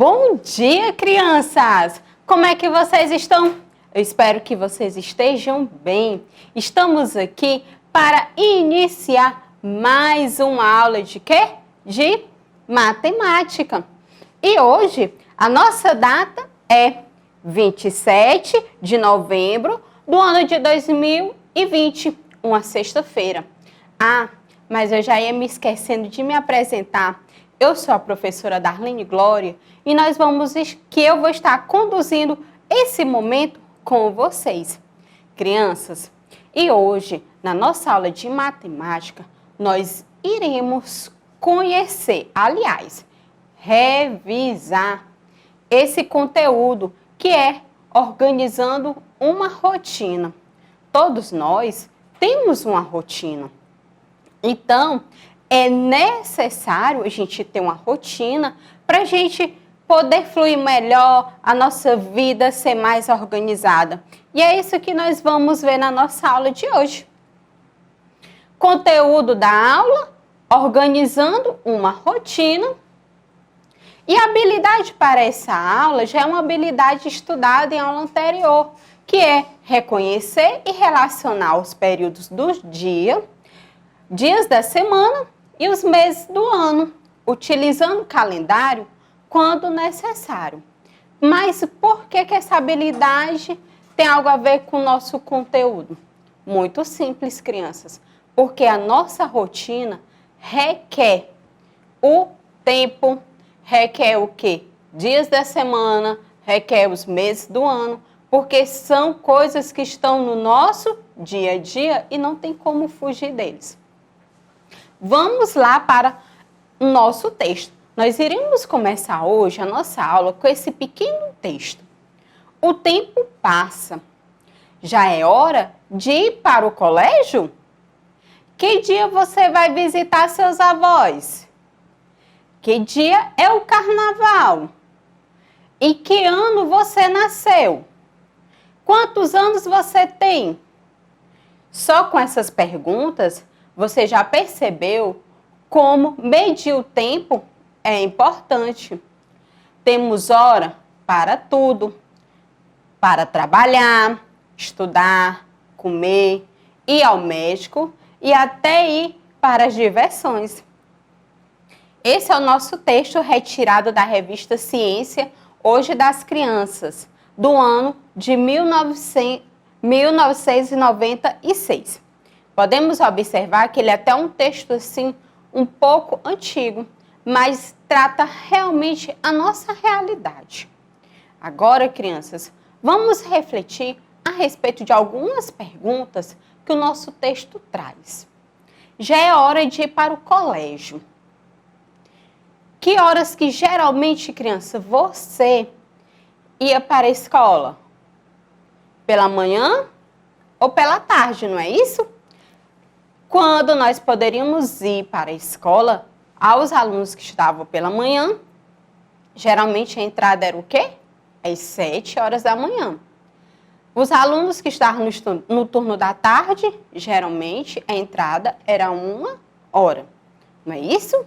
Bom dia, crianças! Como é que vocês estão? Eu espero que vocês estejam bem. Estamos aqui para iniciar mais uma aula de quê? De matemática. E hoje a nossa data é 27 de novembro do ano de 2020, uma sexta-feira. Ah, mas eu já ia me esquecendo de me apresentar. Eu sou a professora Darlene Glória e eu vou estar conduzindo esse momento com vocês, crianças. E hoje, na nossa aula de matemática, nós iremos conhecer, aliás, revisar esse conteúdo que é organizando uma rotina. Todos nós temos uma rotina. Então, é necessário a gente ter uma rotina para a gente poder fluir melhor, a nossa vida ser mais organizada. E é isso que nós vamos ver na nossa aula de hoje. Conteúdo da aula, organizando uma rotina. E a habilidade para essa aula já é uma habilidade estudada em aula anterior, que é reconhecer e relacionar os períodos do dia, dias da semana e os meses do ano, utilizando o calendário quando necessário. Mas por que essa habilidade tem algo a ver com o nosso conteúdo? Muito simples, crianças. Porque a nossa rotina requer o tempo, requer o quê? Dias da semana, requer os meses do ano, porque são coisas que estão no nosso dia a dia e não tem como fugir deles. Vamos lá para o nosso texto. Nós iremos começar hoje a nossa aula com esse pequeno texto. O tempo passa. Já é hora de ir para o colégio? Que dia você vai visitar seus avós? Que dia é o carnaval? Em que ano você nasceu? Quantos anos você tem? Só com essas perguntas, você já percebeu como medir o tempo é importante. Temos hora para tudo, para trabalhar, estudar, comer, ir ao médico e até ir para as diversões. Esse é o nosso texto retirado da revista Ciência, Hoje das Crianças, do ano de 1996. Podemos observar que ele é até um texto assim, um pouco antigo, mas trata realmente a nossa realidade. Agora, crianças, vamos refletir a respeito de algumas perguntas que o nosso texto traz. Já é hora de ir para o colégio. Que horas que geralmente, criança, você ia para a escola? Pela manhã ou pela tarde, não é isso? Quando nós poderíamos ir para a escola, aos alunos que estudavam pela manhã, geralmente a entrada era o quê? Às 7 horas da manhã. Os alunos que estavam no turno da tarde, geralmente a entrada era 1 hora. Não é isso?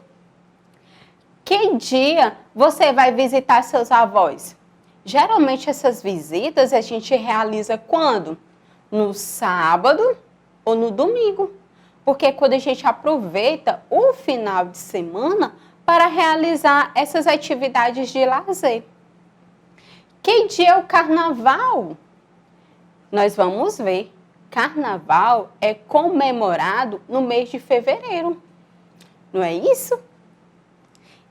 Que dia você vai visitar seus avós? Geralmente essas visitas a gente realiza quando? No sábado ou no domingo. Porque quando a gente aproveita o final de semana para realizar essas atividades de lazer. Que dia é o carnaval? Nós vamos ver. Carnaval é comemorado no mês de fevereiro. Não é isso?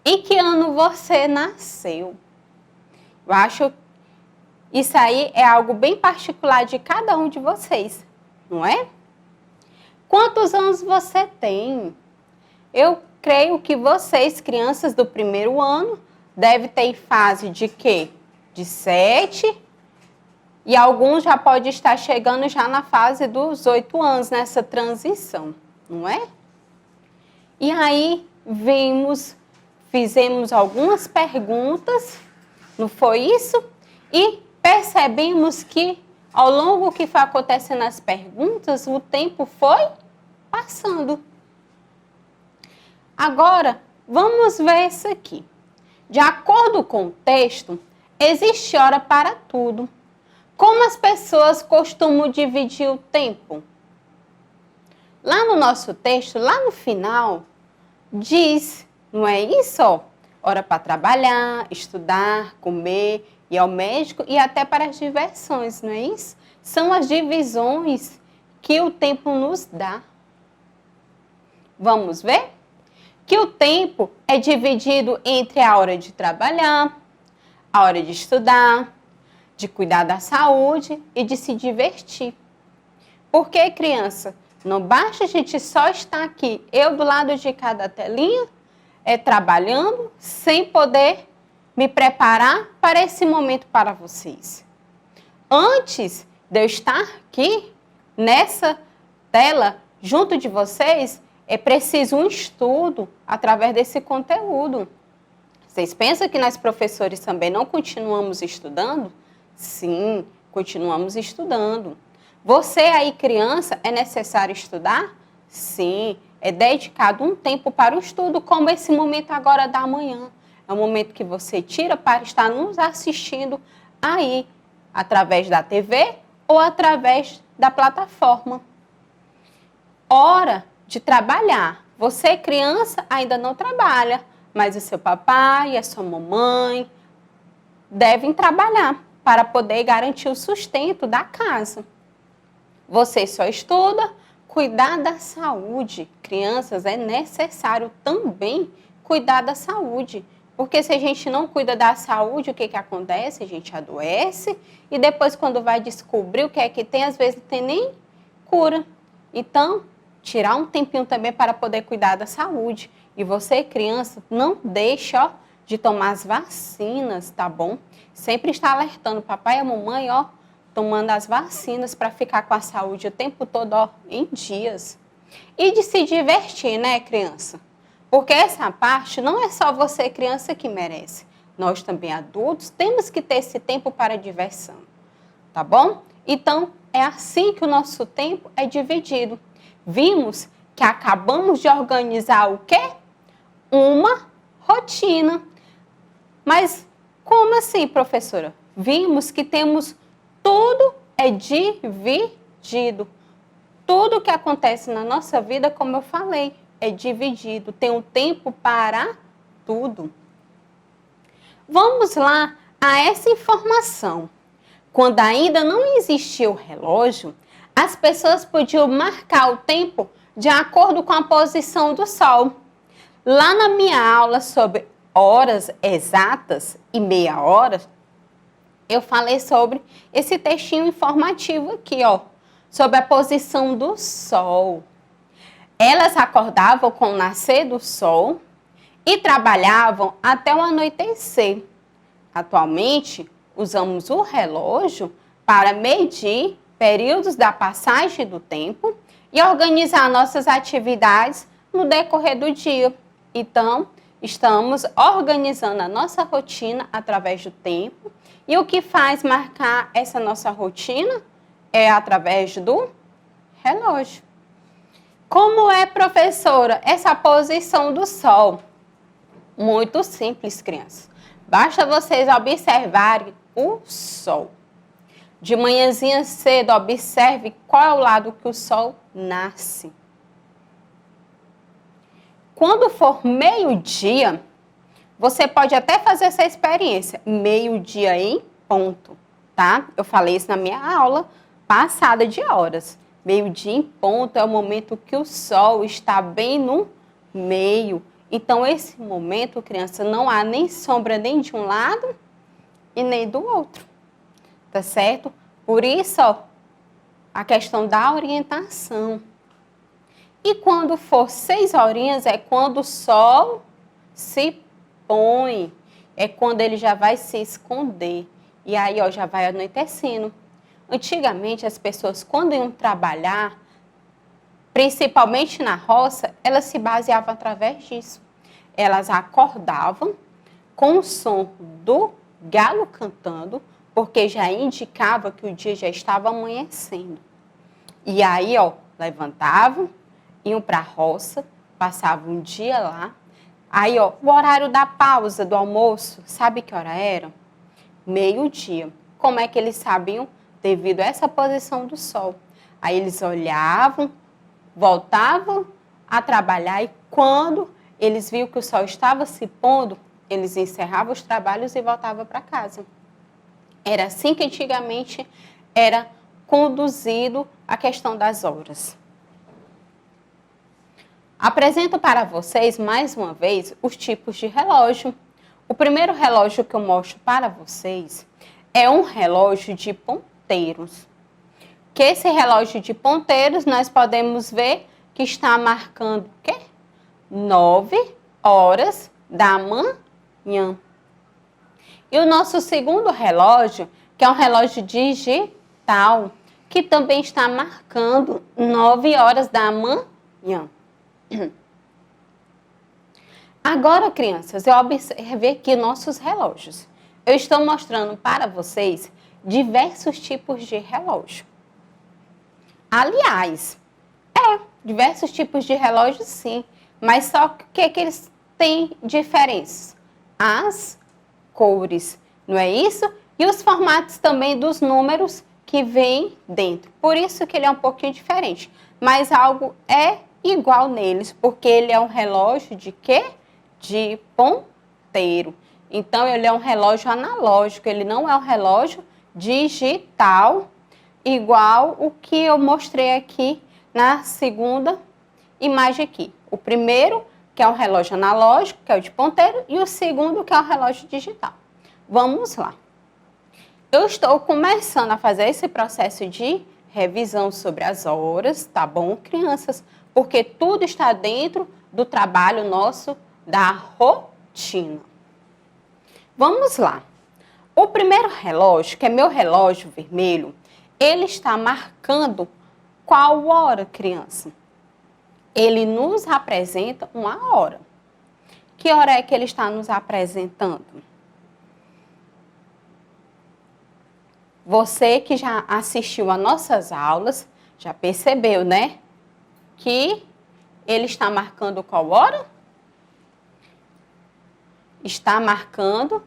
Em que ano você nasceu? Eu acho que isso aí é algo bem particular de cada um de vocês, não é? Quantos anos você tem? Eu creio que vocês, crianças do primeiro ano, devem ter fase de quê? De 7, e alguns já podem estar chegando já na fase dos 8 anos, nessa transição, não é? E aí, fizemos algumas perguntas, não foi isso? E percebemos que, ao longo que foi acontecendo as perguntas, o tempo foi passando. Agora, vamos ver isso aqui. De acordo com o texto, existe hora para tudo. Como as pessoas costumam dividir o tempo? Lá no nosso texto, lá no final, diz, não é isso? Ó, hora para trabalhar, estudar, comer, ir ao médico e até para as diversões, não é isso? São as divisões que o tempo nos dá. Vamos ver? Que o tempo é dividido entre a hora de trabalhar, a hora de estudar, de cuidar da saúde e de se divertir. Porque, criança, não basta a gente só estar aqui, eu do lado de cada telinha, trabalhando, sem poder me preparar para esse momento para vocês. Antes de eu estar aqui, nessa tela, junto de vocês, é preciso um estudo através desse conteúdo. Vocês pensam que nós professores também não continuamos estudando? Sim, continuamos estudando. Você aí, criança, é necessário estudar? Sim, é dedicado um tempo para o estudo, como esse momento agora da manhã. É um momento que você tira para estar nos assistindo aí, através da TV ou através da plataforma. Hora de trabalhar. Você, criança, ainda não trabalha, mas o seu papai e a sua mamãe devem trabalhar para poder garantir o sustento da casa. Você só estuda, cuidar da saúde. Crianças, é necessário também cuidar da saúde. Porque se a gente não cuida da saúde, o que acontece? A gente adoece e depois quando vai descobrir o que é que tem, às vezes não tem nem cura. Então, tirar um tempinho também para poder cuidar da saúde. E você, criança, não deixa de tomar as vacinas, tá bom? Sempre está alertando o papai e a mamãe, tomando as vacinas para ficar com a saúde o tempo todo, em dias. E de se divertir, né, criança? Porque essa parte não é só você, criança, que merece. Nós também, adultos, temos que ter esse tempo para diversão, tá bom? Então, é assim que o nosso tempo é dividido. Vimos que acabamos de organizar o quê? Uma rotina. Mas como assim, professora? Vimos que temos tudo é dividido. Tudo que acontece na nossa vida, como eu falei, é dividido. Tem um tempo para tudo. Vamos lá a essa informação. Quando ainda não existia o relógio, as pessoas podiam marcar o tempo de acordo com a posição do sol. Lá na minha aula sobre horas exatas e meia hora, eu falei sobre esse textinho informativo aqui, sobre a posição do sol. Elas acordavam com o nascer do sol e trabalhavam até o anoitecer. Atualmente, usamos o relógio para medir períodos da passagem do tempo e organizar nossas atividades no decorrer do dia. Então, estamos organizando a nossa rotina através do tempo. E o que faz marcar essa nossa rotina é através do relógio. Como é, professora, essa posição do sol? Muito simples, crianças. Basta vocês observarem o sol. De manhãzinha cedo, observe qual é o lado que o sol nasce. Quando for meio-dia, você pode até fazer essa experiência, meio-dia em ponto, tá? Eu falei isso na minha aula passada de horas. Meio-dia em ponto é o momento que o sol está bem no meio. Então, esse momento, criança, não há nem sombra nem de um lado e nem do outro, tá certo? Por isso, a questão da orientação. E quando for 6 horinhas, é quando o sol se põe, é quando ele já vai se esconder. E aí, já vai anoitecendo. Antigamente, as pessoas, quando iam trabalhar, principalmente na roça, elas se baseavam através disso. Elas acordavam com o som do galo cantando, porque já indicava que o dia já estava amanhecendo. E aí, levantavam, iam para a roça, passavam um dia lá, Aí, ó, o horário da pausa do almoço, sabe que hora era? Meio-dia. Como é que eles sabiam? Devido a essa posição do sol. Aí eles olhavam, voltavam a trabalhar e quando eles viam que o sol estava se pondo, eles encerravam os trabalhos e voltavam para casa. Era assim que antigamente era conduzido a questão das horas. Apresento para vocês, mais uma vez, os tipos de relógio. O primeiro relógio que eu mostro para vocês é um relógio de ponteiros. Que esse relógio de ponteiros, nós podemos ver que está marcando o quê? 9 horas da manhã. E o nosso segundo relógio, que é um relógio digital, que também está marcando 9 horas da manhã. Agora, crianças, eu observei aqui nossos relógios. Eu estou mostrando para vocês diversos tipos de relógio. Aliás, diversos tipos de relógios sim, mas só que eles têm diferenças? As cores, não é isso? E os formatos também dos números que vêm dentro. Por isso que ele é um pouquinho diferente, mas algo é igual neles, porque ele é um relógio de quê? De ponteiro. Então, ele é um relógio analógico, ele não é um relógio digital, igual o que eu mostrei aqui na segunda imagem aqui. O primeiro, que é um relógio analógico, que é o de ponteiro, e o segundo, que é o relógio digital. Vamos lá. Eu estou começando a fazer esse processo de revisão sobre as horas, tá bom, crianças? Porque tudo está dentro do trabalho nosso da rotina. Vamos lá. O primeiro relógio, que é meu relógio vermelho, ele está marcando qual hora, criança? Ele nos apresenta uma hora. Que hora é que ele está nos apresentando? Você que já assistiu a nossas aulas, já percebeu, né? Que ele está marcando qual hora? Está marcando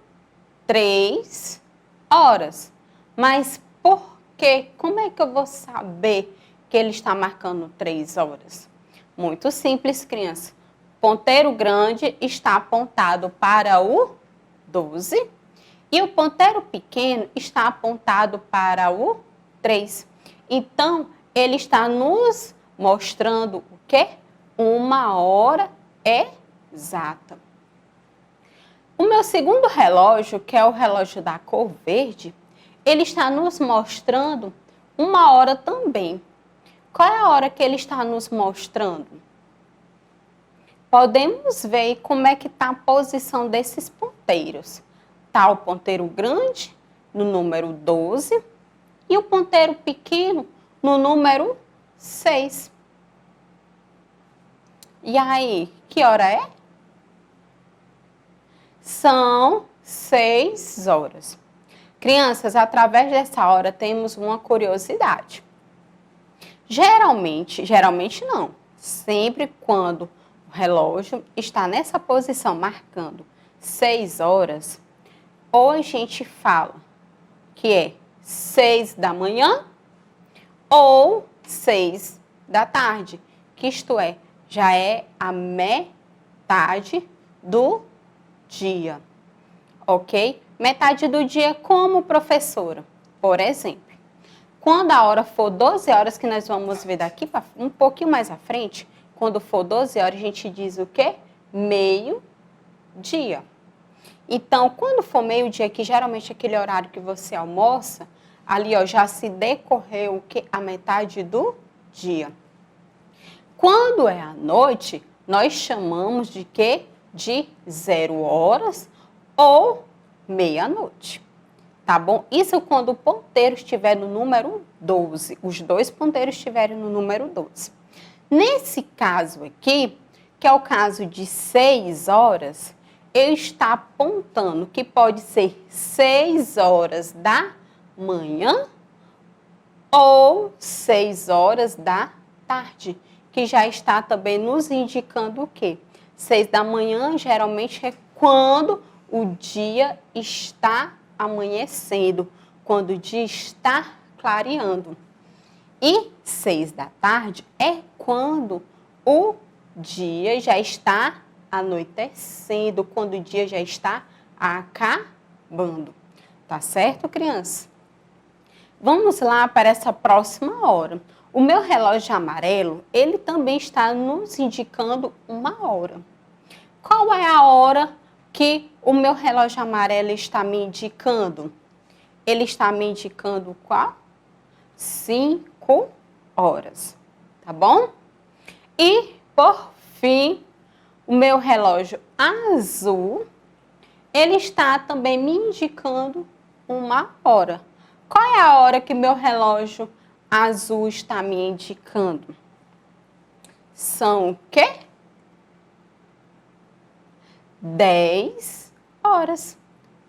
3 horas. Mas por quê? Como é que eu vou saber que ele está marcando 3 horas? Muito simples, criança. Ponteiro grande está apontado para o 12 e o ponteiro pequeno está apontado para o 3. Então, ele está nos mostrando o quê? Uma hora exata. O meu segundo relógio, que é o relógio da cor verde, ele está nos mostrando uma hora também. Qual é a hora que ele está nos mostrando? Podemos ver como é que está a posição desses ponteiros. Está o ponteiro grande no número 12 e o ponteiro pequeno no número 6. E aí, que hora é? São 6 horas. Crianças, através dessa hora temos uma curiosidade. Geralmente não, sempre quando o relógio está nessa posição marcando 6 horas, ou a gente fala que é 6 da manhã ou 6 da tarde, que isto é, já é a metade do dia, ok? Metade do dia como professora, por exemplo. Quando a hora for 12 horas, que nós vamos ver daqui um pouquinho mais à frente, quando for 12 horas, a gente diz o quê? Meio-dia. Então, quando for meio-dia, que geralmente é aquele horário que você almoça, ali ó, já se decorreu o quê? A metade do dia. Quando é à noite, nós chamamos de quê? De 0 horas ou meia-noite. Tá bom? Isso quando o ponteiro estiver no número 12. Os dois ponteiros estiverem no número 12. Nesse caso aqui, que é o caso de 6 horas, eu estou apontando que pode ser 6 horas da manhã ou 6 horas da tarde, que já está também nos indicando o quê? 6 da manhã geralmente é quando o dia está amanhecendo, quando o dia está clareando. E 6 da tarde é quando o dia já está anoitecendo, quando o dia já está acabando. Tá certo, criança? Vamos lá para essa próxima hora. O meu relógio amarelo, ele também está nos indicando uma hora. Qual é a hora que o meu relógio amarelo está me indicando? Ele está me indicando qual? 5 horas, tá bom? E, por fim, o meu relógio azul, ele está também me indicando uma hora. Qual é a hora que meu relógio azul está me indicando? São o quê? 10 horas.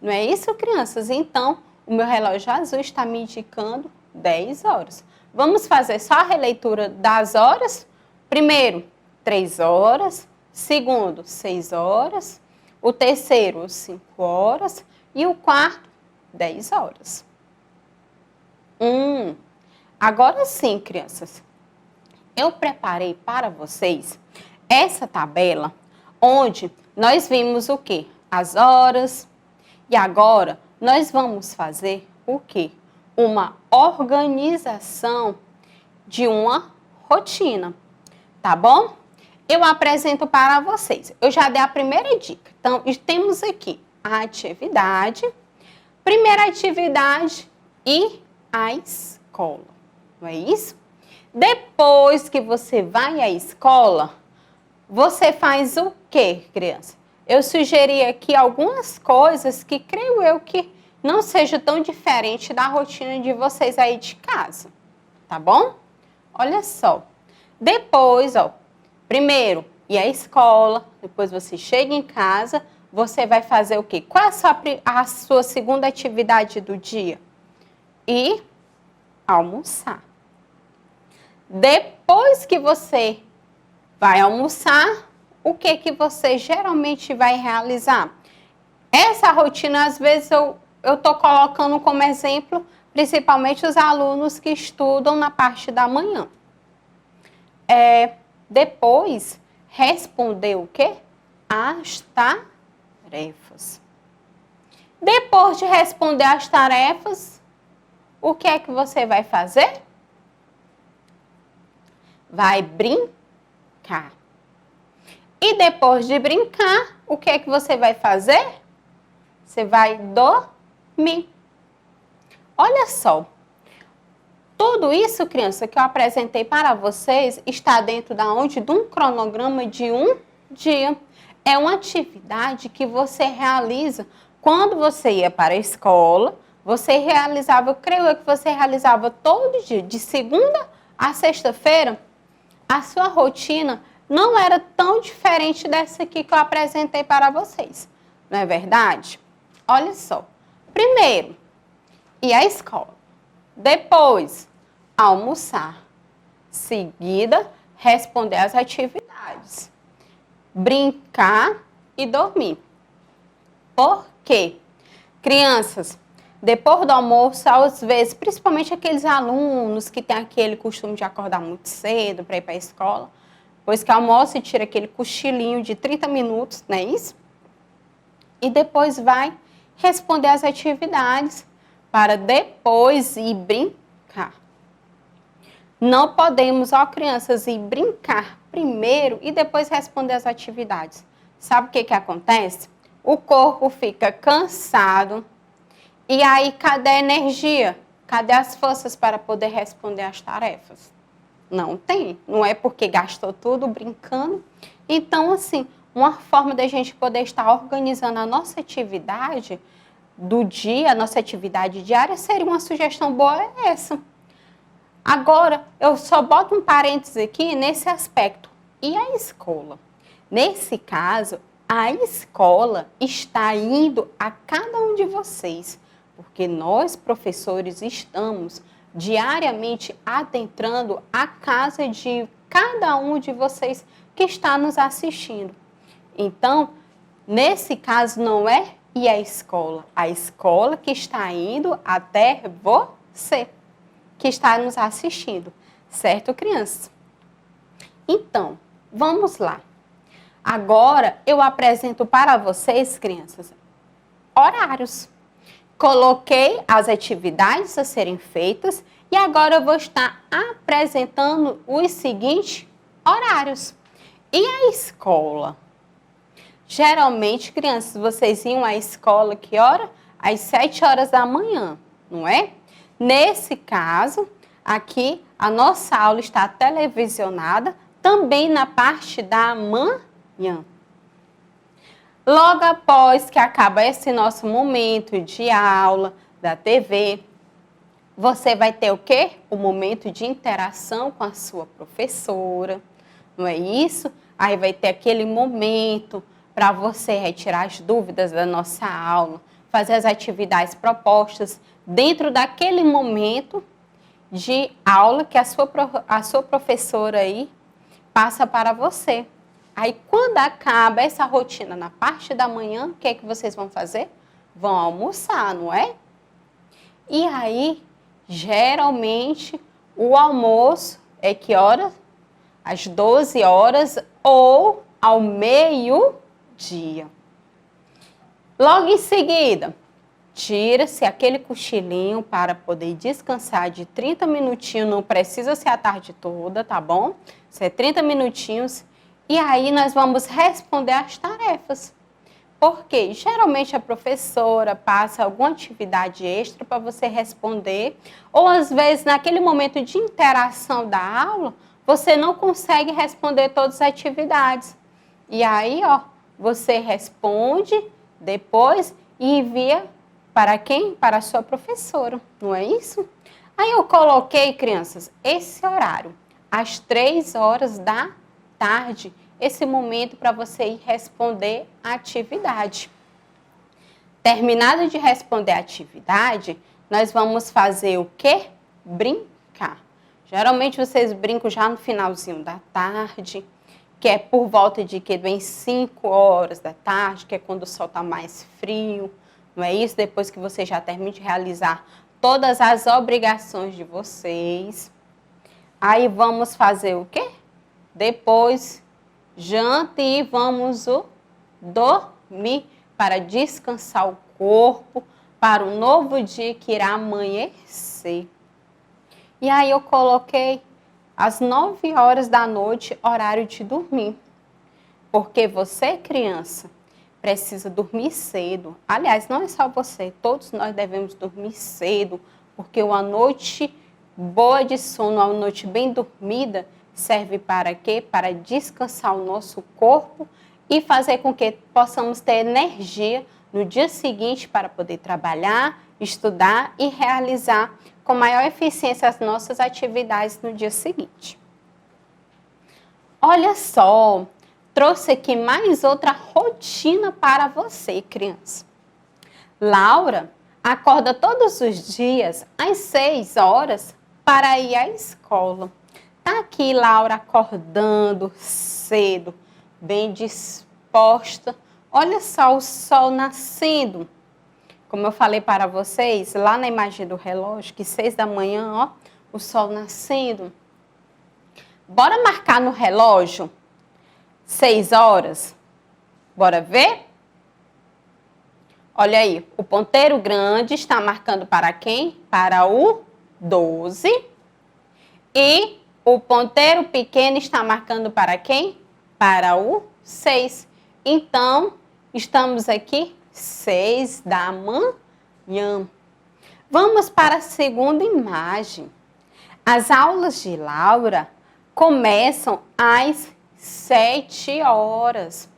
Não é isso, crianças? Então, o meu relógio azul está me indicando 10 horas. Vamos fazer só a releitura das horas? Primeiro, 3 horas. Segundo, 6 horas. O terceiro, 5 horas. E o quarto, 10 horas. Agora sim, crianças. Eu preparei para vocês essa tabela onde nós vimos o quê? As horas. E agora nós vamos fazer o quê? Uma organização de uma rotina, tá bom? Eu apresento para vocês. Eu já dei a primeira dica. Então, temos aqui a atividade, primeira atividade e a escola. Não é isso? Depois que você vai à escola, você faz o quê, criança? Eu sugeri aqui algumas coisas que creio eu que não seja tão diferente da rotina de vocês aí de casa, tá bom? Olha só. Depois, primeiro ir à escola, depois você chega em casa, você vai fazer o quê? Qual é a sua segunda atividade do dia? Ir almoçar. Depois que você vai almoçar, o que você geralmente vai realizar? Essa rotina, às vezes, eu estou colocando como exemplo, principalmente os alunos que estudam na parte da manhã. Depois, responder o quê? As tarefas. Depois de responder as tarefas, o que é que você vai fazer? Vai brincar. E depois de brincar, o que é que você vai fazer? Você vai dormir. Olha só. Tudo isso, criança, que eu apresentei para vocês, está dentro de onde? De um cronograma de um dia. É uma atividade que você realiza quando você ia para a escola. Você realizava, eu creio que você realizava todo dia, de segunda a sexta-feira. A sua rotina não era tão diferente dessa aqui que eu apresentei para vocês. Não é verdade? Olha só. Primeiro, ir à escola. Depois, almoçar. Seguida, responder às atividades. Brincar e dormir. Por quê? Crianças, depois do almoço, às vezes, principalmente aqueles alunos que têm aquele costume de acordar muito cedo para ir para a escola, depois que almoça e tira aquele cochilinho de 30 minutos, não é isso? E depois vai responder às atividades para depois ir brincar. Não podemos, crianças, ir brincar primeiro e depois responder às atividades. Sabe o que acontece? O corpo fica cansado e aí cadê a energia? Cadê as forças para poder responder às tarefas? Não tem. Não é porque gastou tudo brincando. Então, assim, uma forma da gente poder estar organizando a nossa atividade do dia, a nossa atividade diária, seria uma sugestão boa essa. Agora, eu só boto um parênteses aqui nesse aspecto. E a escola? Nesse caso, a escola está indo a cada um de vocês, porque nós, professores, estamos diariamente adentrando a casa de cada um de vocês que está nos assistindo. Então, nesse caso, não é ir à escola. A escola que está indo até você, que está nos assistindo. Certo, crianças? Então, vamos lá. Agora, eu apresento para vocês, crianças, horários. Coloquei as atividades a serem feitas e agora eu vou estar apresentando os seguintes horários. E a escola? Geralmente, crianças, vocês iam à escola que hora? Às 7 horas da manhã, não é? Nesse caso, aqui a nossa aula está televisionada também na parte da manhã. Logo após que acaba esse nosso momento de aula da TV, você vai ter o quê? O momento de interação com a sua professora, não é isso? Aí vai ter aquele momento para você retirar as dúvidas da nossa aula, fazer as atividades propostas dentro daquele momento de aula que a sua professora aí passa para você. Aí, quando acaba essa rotina na parte da manhã, o que é que vocês vão fazer? Vão almoçar, não é? E aí, geralmente, o almoço é que hora? Às 12 horas ou ao meio-dia. Logo em seguida, tira-se aquele cochilinho para poder descansar de 30 minutinhos, não precisa ser a tarde toda, tá bom? Isso é 30 minutinhos. E aí nós vamos responder as tarefas. Porque geralmente a professora passa alguma atividade extra para você responder, ou às vezes naquele momento de interação da aula, você não consegue responder todas as atividades. E aí, ó, você responde depois e envia para quem? Para a sua professora, não é isso? Aí eu coloquei, crianças, esse horário, às 3 horas da tarde, esse momento para você ir responder a atividade. Terminado de responder a atividade, nós vamos fazer o quê? Brincar. Geralmente vocês brincam já no finalzinho da tarde, que é por volta de que bem 5 horas da tarde, que é quando o sol está mais frio, não é isso? Depois que você já termina de realizar todas as obrigações de vocês. Aí vamos fazer o quê? Depois, janta e vamos dormir para descansar o corpo para um novo dia que irá amanhecer. E aí eu coloquei às 9 horas da noite, horário de dormir. Porque você, criança, precisa dormir cedo. Aliás, não é só você, todos nós devemos dormir cedo, porque uma noite boa de sono, uma noite bem dormida, serve para quê? Para descansar o nosso corpo e fazer com que possamos ter energia no dia seguinte para poder trabalhar, estudar e realizar com maior eficiência as nossas atividades no dia seguinte. Olha só, trouxe aqui mais outra rotina para você, criança. Laura acorda todos os dias às 6 horas para ir à escola. Tá aqui Laura acordando cedo, bem disposta. Olha só o sol nascendo. Como eu falei para vocês, lá na imagem do relógio, que 6 da manhã, ó, o sol nascendo. Bora marcar no relógio 6 horas? Bora ver? Olha aí, o ponteiro grande está marcando para quem? Para o 12. E o ponteiro pequeno está marcando para quem? Para o 6. Então, estamos aqui 6 da manhã. Vamos para a segunda imagem. As aulas de Laura começam às 7 horas.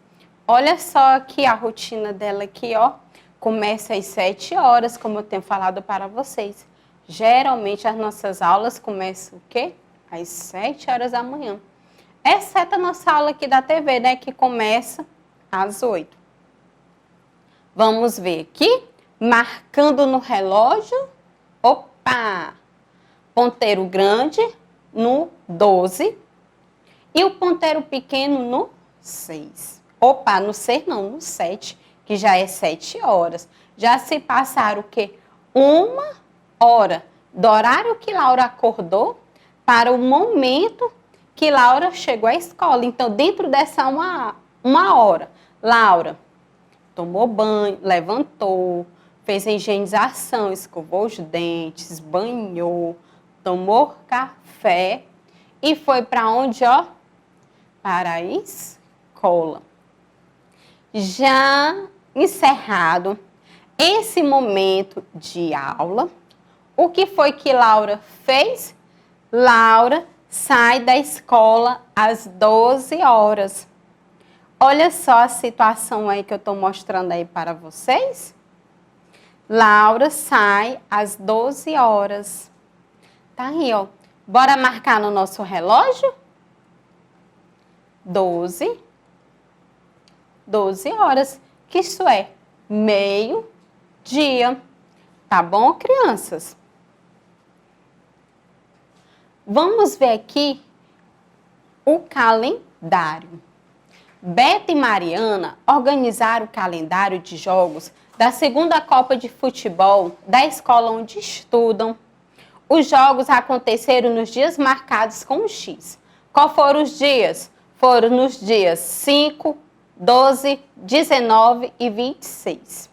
Olha só aqui a rotina dela aqui, ó. Começa às 7 horas, como eu tenho falado para vocês. Geralmente as nossas aulas começam o quê? Às 7 horas da manhã. Exceto a nossa aula aqui da TV, né? Que começa às 8. Vamos ver aqui. Marcando no relógio. Opa! Ponteiro grande no 12. E o ponteiro pequeno no 6. Opa, no 6 não, no 7, que já é 7 horas. Já se passaram o quê? 1 hora do horário que Laura acordou para o momento que Laura chegou à escola. Então, dentro dessa uma hora, Laura tomou banho, levantou, fez a higienização, escovou os dentes, banhou, tomou café e foi para onde, ó? Para a escola. Já encerrado esse momento de aula, o que foi que Laura fez? Laura sai da escola às 12 horas. Olha só a situação aí que eu estou mostrando aí para vocês. Laura sai às 12 horas. Tá aí, ó. Bora marcar no nosso relógio? 12 horas, que isso é meio-dia. Tá bom, crianças? Vamos ver aqui o calendário. Beto e Mariana organizaram o calendário de jogos da segunda Copa de Futebol da escola onde estudam. Os jogos aconteceram nos dias marcados com um X. Qual foram os dias? Foram nos dias 5, 12, 19 e 26.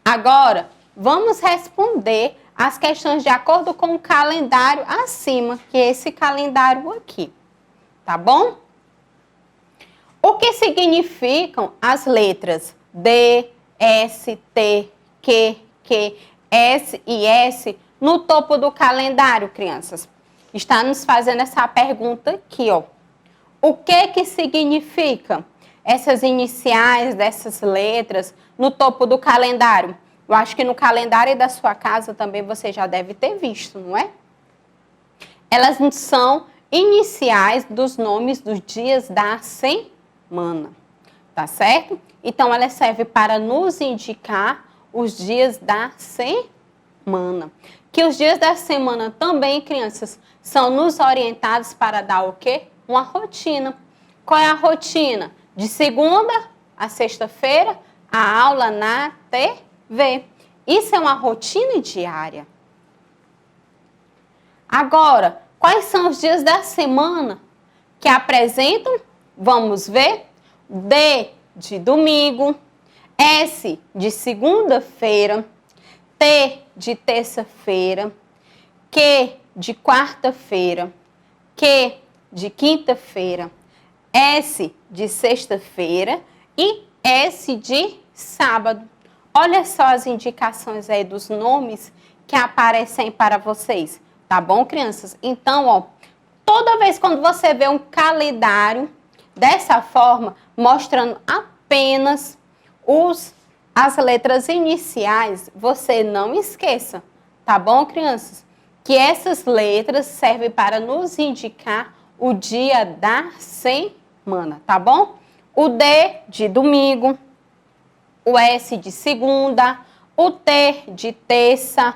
Agora, vamos responder as questões de acordo com o calendário acima, que é esse calendário aqui. Tá bom? O que significam as letras D, S, T, Q, S e S no topo do calendário, crianças? Está nos fazendo essa pergunta aqui, ó. O que significa essas iniciais dessas letras no topo do calendário? Eu acho que no calendário da sua casa também você já deve ter visto, não é? Elas são iniciais dos nomes dos dias da semana, tá certo? Então, ela serve para nos indicar os dias da semana. Que os dias da semana também, crianças, são nos orientados para dar o quê? Uma rotina. Qual é a rotina? De segunda a sexta-feira, a aula na TV. Isso é uma rotina diária. Agora, quais são os dias da semana que apresentam? Vamos ver. D de domingo, S de segunda-feira, T de terça-feira, Q de quarta-feira, Q de quinta-feira, S de sexta-feira e S de sábado. Olha só as indicações aí dos nomes que aparecem para vocês, tá bom, crianças? Então, ó, toda vez quando você vê um calendário dessa forma, mostrando apenas as letras iniciais, você não esqueça, tá bom, crianças? Que essas letras servem para nos indicar o dia da semana, tá bom? O D de domingo, o S de segunda, o T de terça,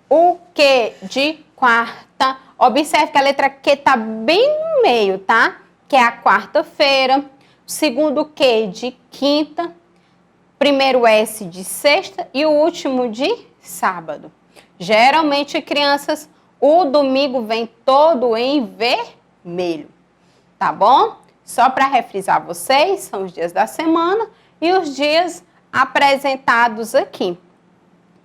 o Q de quarta. Observe que a letra Q tá bem no meio, tá? Que é a quarta-feira, o segundo Q de quinta, primeiro S de sexta e o último de sábado. Geralmente, crianças, o domingo vem todo em vermelho, tá bom? Só para refrisar vocês, são os dias da semana e os dias apresentados aqui,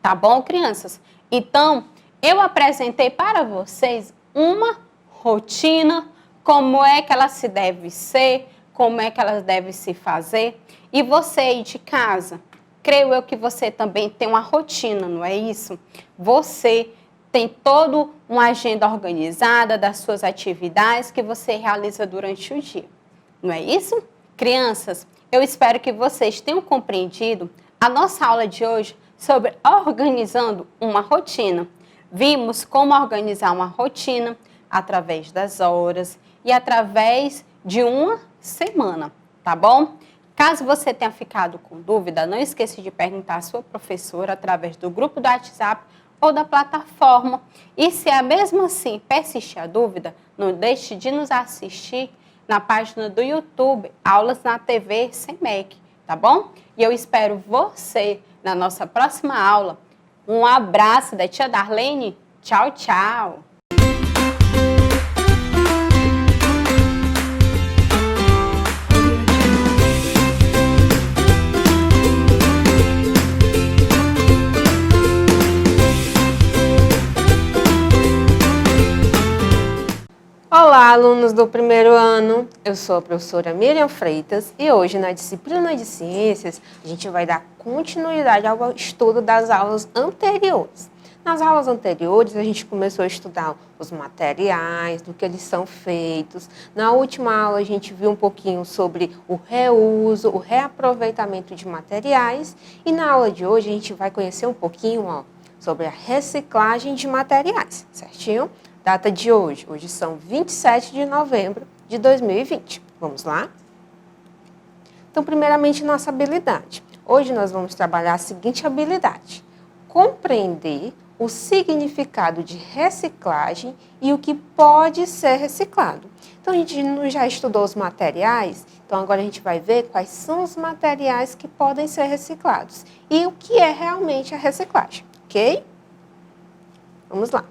tá bom, crianças? Então, eu apresentei para vocês uma rotina, como é que ela se deve ser, como é que ela deve se fazer. E você aí de casa, creio eu que você também tem uma rotina, não é isso? Você tem toda uma agenda organizada das suas atividades que você realiza durante o dia, não é isso? Crianças, eu espero que vocês tenham compreendido a nossa aula de hoje sobre organizando uma rotina. Vimos como organizar uma rotina através das horas e através de uma semana, tá bom? Caso você tenha ficado com dúvida, não esqueça de perguntar à sua professora através do grupo do WhatsApp ou da plataforma. E se é mesmo assim persistir a dúvida, não deixe de nos assistir na página do YouTube Aulas na TV Sem MEC, tá bom? E eu espero você na nossa próxima aula. Um abraço da tia Darlene. Tchau, tchau! Olá, alunos do primeiro ano, eu sou a professora Miriam Freitas e hoje na disciplina de Ciências a gente vai dar continuidade ao estudo das aulas anteriores. Nas aulas anteriores a gente começou a estudar os materiais, do que eles são feitos. Na última aula a gente viu um pouquinho sobre o reuso, o reaproveitamento de materiais e na aula de hoje a gente vai conhecer um pouquinho sobre a reciclagem de materiais, certinho? Data de hoje são 27 de novembro de 2020. Vamos lá? Então, primeiramente, nossa habilidade. Hoje nós vamos trabalhar a seguinte habilidade: compreender o significado de reciclagem e o que pode ser reciclado. Então, a gente já estudou os materiais, então agora a gente vai ver quais são os materiais que podem ser reciclados e o que é realmente a reciclagem, ok? Vamos lá.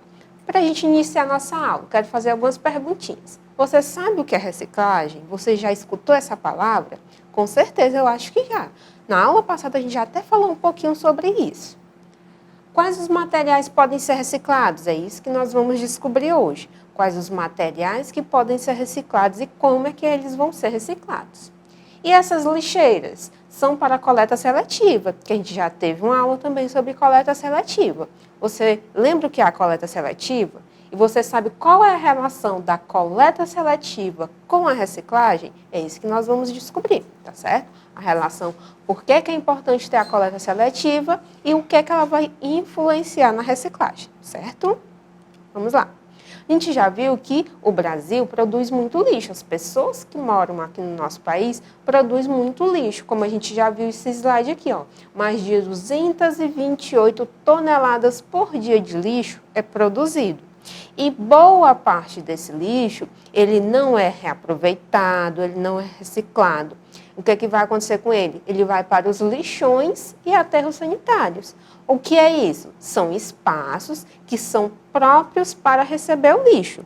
Para a gente iniciar nossa aula, quero fazer algumas perguntinhas. Você sabe o que é reciclagem? Você já escutou essa palavra? Com certeza, eu acho que já. Na aula passada, a gente já até falou um pouquinho sobre isso. Quais os materiais podem ser reciclados? É isso que nós vamos descobrir hoje. Quais os materiais que podem ser reciclados e como é que eles vão ser reciclados. E essas lixeiras são para coleta seletiva, que a gente já teve uma aula também sobre coleta seletiva. Você lembra o que é a coleta seletiva? E você sabe qual é a relação da coleta seletiva com a reciclagem? É isso que nós vamos descobrir, tá certo? A relação, por que é importante ter a coleta seletiva e o que é que ela vai influenciar na reciclagem, certo? Vamos lá. A gente já viu que o Brasil produz muito lixo. As pessoas que moram aqui no nosso país produzem muito lixo, como a gente já viu esse slide aqui, ó. Mais de 228 toneladas por dia de lixo é produzido. E boa parte desse lixo, ele não é reaproveitado, ele não é reciclado. O que é que vai acontecer com ele? Ele vai para os lixões e aterros sanitários. O que é isso? São espaços que são próprios para receber o lixo.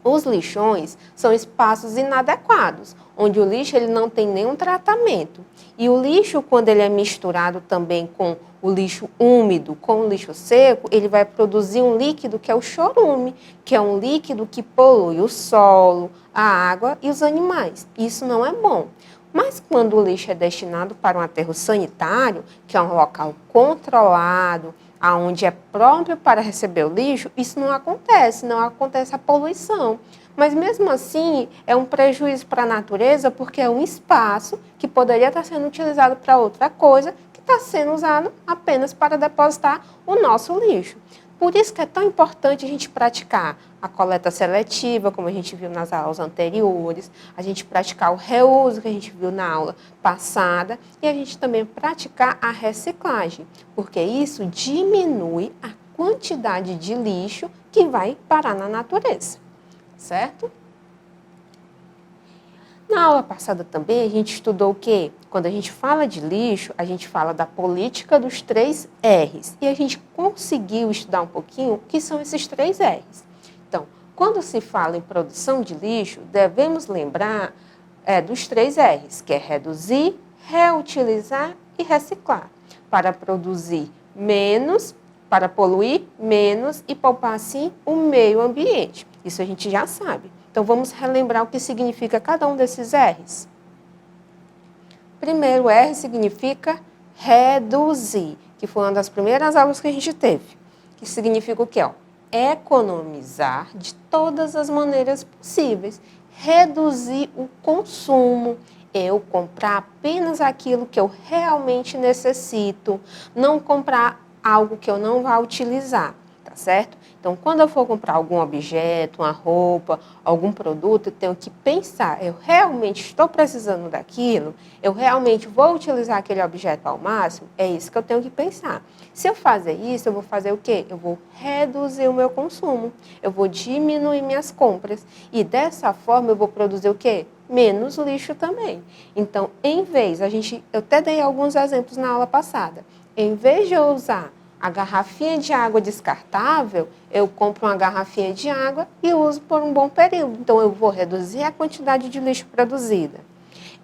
Os lixões são espaços inadequados, onde o lixo ele não tem nenhum tratamento. E o lixo, quando ele é misturado também com o lixo úmido, com o lixo seco, ele vai produzir um líquido que é o chorume, que é um líquido que polui o solo, a água e os animais. Isso não é bom. Mas quando o lixo é destinado para um aterro sanitário, que é um local controlado, aonde é próprio para receber o lixo, isso não acontece a poluição. Mas mesmo assim, é um prejuízo para a natureza, porque é um espaço que poderia estar sendo utilizado para outra coisa, que está sendo usado apenas para depositar o nosso lixo. Por isso que é tão importante a gente praticar a coleta seletiva, como a gente viu nas aulas anteriores, a gente praticar o reuso, que a gente viu na aula passada, e a gente também praticar a reciclagem, porque isso diminui a quantidade de lixo que vai parar na natureza, certo? Na aula passada também a gente estudou o quê? Quando a gente fala de lixo, a gente fala da política dos 3 R's. E a gente conseguiu estudar um pouquinho o que são esses 3 R's. Então, quando se fala em produção de lixo, devemos lembrar dos 3 R's, que é reduzir, reutilizar e reciclar, para produzir menos, para poluir menos e poupar assim o meio ambiente. Isso a gente já sabe. Então, vamos relembrar o que significa cada um desses R's. Primeiro R significa reduzir, que foi uma das primeiras aulas que a gente teve. Que significa o quê? Economizar de todas as maneiras possíveis. Reduzir o consumo. Eu comprar apenas aquilo que eu realmente necessito. Não comprar algo que eu não vá utilizar. Tá certo? Então, quando eu for comprar algum objeto, uma roupa, algum produto, eu tenho que pensar, eu realmente estou precisando daquilo? Eu realmente vou utilizar aquele objeto ao máximo? É isso que eu tenho que pensar. Se eu fazer isso, eu vou fazer o quê? Eu vou reduzir o meu consumo, eu vou diminuir minhas compras e dessa forma eu vou produzir o quê? Menos lixo também. Então, em vez, eu até dei alguns exemplos na aula passada, em vez de eu usar a garrafinha de água descartável, eu compro uma garrafinha de água e uso por um bom período. Então, eu vou reduzir a quantidade de lixo produzida.